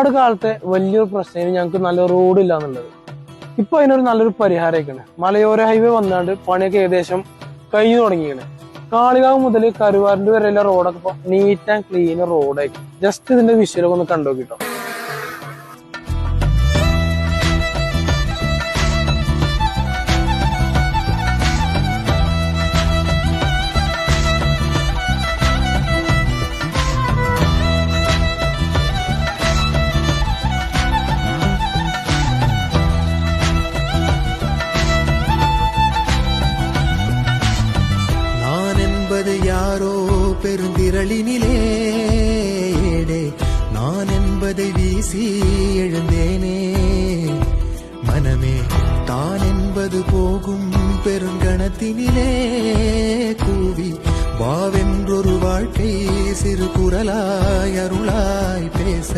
ഒരുപാട് കാലത്തെ വലിയൊരു പ്രശ്നം ഞങ്ങൾക്ക് നല്ല റോഡില്ല എന്നുള്ളത്. ഇപ്പൊ അതിനൊരു നല്ലൊരു പരിഹാരമൊക്കെയാണ്. മലയോര ഹൈവേ വന്നാണ്ട് പണിയൊക്കെ ഏകദേശം കഴിഞ്ഞു തുടങ്ങിയാണ്. കാളികാവ് മുതൽ കരുവാരൻ്റെ വരെയുള്ള റോഡൊക്കെ ഇപ്പൊ നീറ്റ് ആൻഡ് ക്ലീൻ റോഡായി. ജസ്റ്റ് ഇതിന്റെ വിഷ്വലൊക്കെ ഒന്ന് കണ്ടുനോക്കിട്ടോ. யாரோ பெருந்திரளினிலே நான் என்பதை வீசி எழுந்தேனே. மனமே தான் என்பது போகும் பெருங்கணத்தினிலே கூவி வாவென்றொரு வாழ்க்கை சிறு குரலாய் அருளாய் பேச